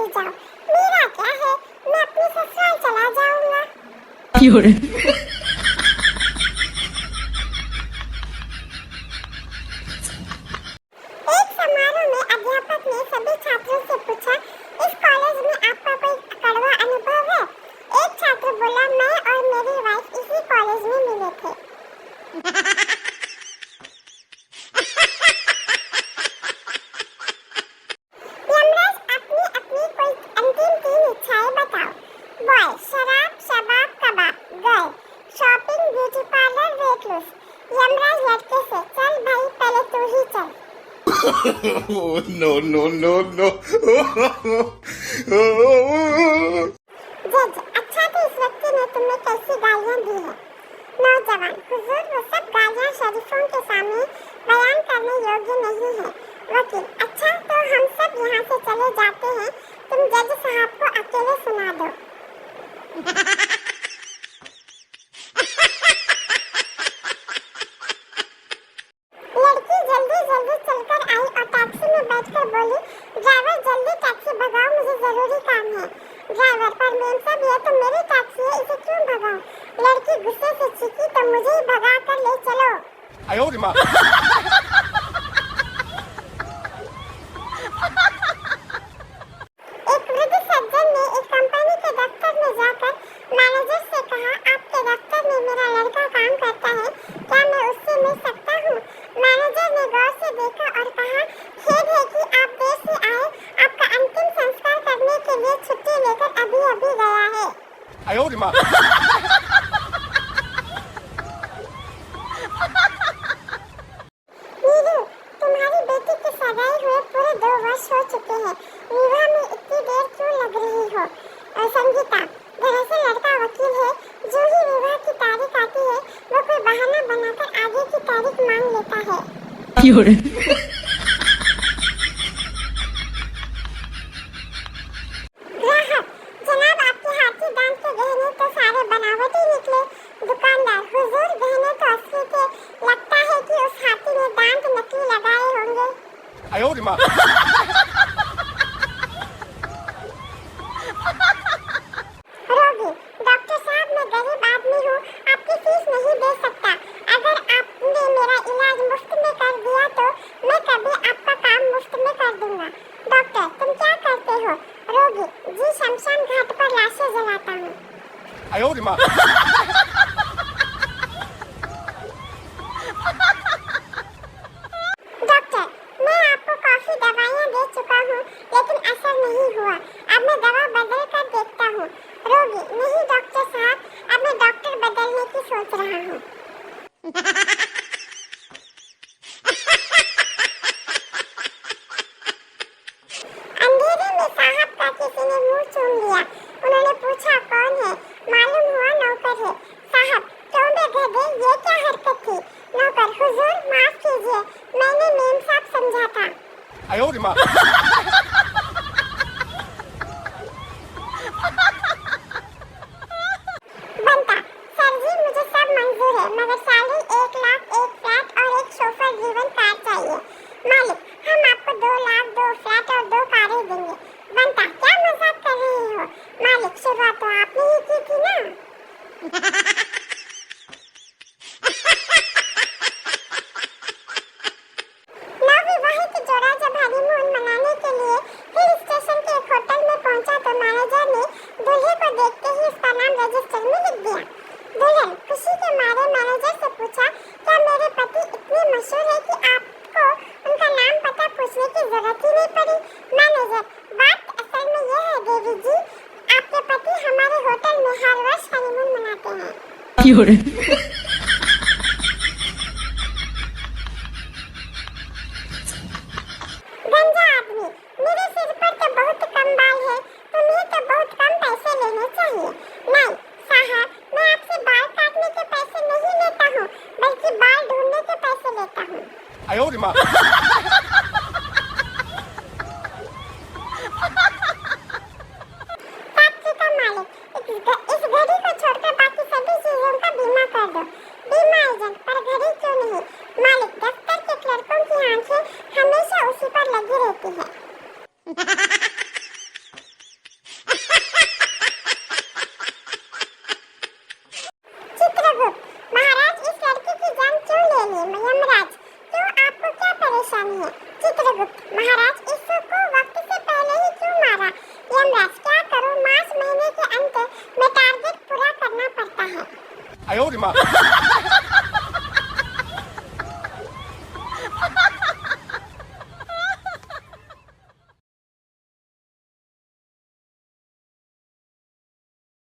चली जाओ, मेरा क्या है, मैं अपने ससुराल चला जाऊंगा। एक समारोह में अध्यापक ने सभी छात्रों से पूछा, इस कॉलेज में आपका कोई कड़वा अनुभव है? एक छात्र बोला, मैं और मेरी वाइफ इसी कॉलेज में मिले थे। यमराज, अपनी अपनी कोई अंतिम 3 इच्छाएं बताओ। बॉय, शराब, शबाब, कबाब। Girl, shopping, beauty parlour, weight loss. Yamraj लड़के से, चल भाई पहले तू ही चल। No, no, no, no. जज, अच्छा तो इस व्यक्ति ने तुम्हें कैसी गालियां दी है? नौजवान, हुजूर वो सब गालियां शरीफों के सामने बयान करने योग्य नहीं है। वकील, अच्छा तो हम सब यहाँ से चले जाते हैं, तुम जज साहब को अकेले सुना दो। लड़की जल्दी जल्दी चलकर आई और टैक्सी में बैठकर बोली, ड्राइवर जल्दी टैक्सी भगाओ, मुझे जरूरी काम है। ड्राइवर, पर मेम साहब ये तो मेरी टैक्सी है, इसे क्यों भगाऊं? लड़की गुस्से से चीखी, तो मुझे ही भगा कर ले चलो। एक वृद्ध सज्जन ने एक कंपनी के दफ्तर में जाकर मैनेजर से कहा, आपके दफ्तर में मेरा लड़का काम करता है, क्या मैं उससे मिल सकता हूँ? मैनेजर ने गौर से देखा और कहा, खेद है कि आप देर से आए, आपका अंतिम संस्कार करने के लिए छुट्टी लेकर अभी अभी गया है। नीरू, तुम्हारी बेटी की सगाई हुए पूरे 2 वर्ष हो चुके हैं, विवाह में इतनी देर क्यों लग रही हो? संगीता, दरअसल लड़का वकील है, जो ही विवाह की तारीख आती है वो कोई बहाना बनाकर आगे की तारीख मांग लेता है। ग्राहक, जनाब आपके हाथी दांत के गहने तो सारे बनावटी निकले। दुकानदार, हुजूर गहने तो असली थे, लगता है कि उस हाथी ने दांत नकली लगाए होंगे। रोगी, डॉक्टर साहब मैं गरीब आदमी हूँ, आपकी फीस नहीं दे सकता, अगर आपने मेरा इलाज मुफ्त में कर दिया तो मैं कभी आपका काम मुफ्त में कर दूंगा। डॉक्टर, तुम क्या करते हो? रोगी, जी शमशान घाट पर लाशें जलाता हूँ। डॉक्टर, मैं आपको काफी दवाइयाँ दे चुका हूँ, लेकिन असर नहीं हुआ, अब मैं दवा बदल कर देखता हूँ। रोगी, नहीं डॉक्टर साहब, अब मैं डॉक्टर बदलने की सोच रहा हूँ। अंधेरे में साहब का किसी ने मुंह चूम लिया, उन्होंने पूछा, कौन है? मालूम हुआ नौकर है। साहब, चौबे गधे, ये क्या हरकत थी? नौकर, हुजूर माफ कीजिए, मैंने मेम साहब समझा था। बनता, सर जी मुझे सब मंजूर है, मगर सैलरी 1 लाख, 1 फ्लैट और 1 शोफर ड्रिवन कार चाहिए। मालिक, हम आपको 2 लाख, 2 फ्लैट और 2 कारें देंगे। बनता, क्या मजाक कर रहे हो? मालिक, शुरुआत तो आपने ही की थी ना। नवविवाहित जोड़ा जब हनीमून मनाने के लिए हिल स्टेशन के एक होटल में पहुंचा तो मैनेजर ने दूल्हे को देखते ही उसका नाम रजिस्टर में लिख दिया। दुल्हन खुशी के मारे मैनेजर से पूछा, क्या मेरे पति इतने मशहूर है कि आपको उनका नाम पता पूछने की जरूरत ही नहीं पड़ी? मैनेजर, बात असल में यह है देवी जी, आपके पति हमारे होटल में हर वर्ष हनीमून मनाते हैं। गंजा आदमी, मेरे सिर पर तो बहुत कम बाल है, तुम्हें तो बहुत कम पैसे लेने चाहिए। नहीं साहब, मैं आपसे बाल काटने के पैसे नहीं लेता हूँ, बल्कि बाल ढूंढने के पैसे लेता हूँ। फैक्ट्री का मालिक, इस घड़ी को छोड़कर बाकी सभी चीजों का बीमा कर दो। बीमा एजेंट, पर घड़ी क्यों नहीं? मालिक, दफ्तर के क्लर्कों की आंखें हमेशा उसी पर लगी रहती है। परेशानी है। चित्रगुप्त महाराज इस को वक्त से पहले ही क्यों मारा? यमराज क्या करूं, मार्च महीने के अंत में टारगेट पूरा करना पड़ता है।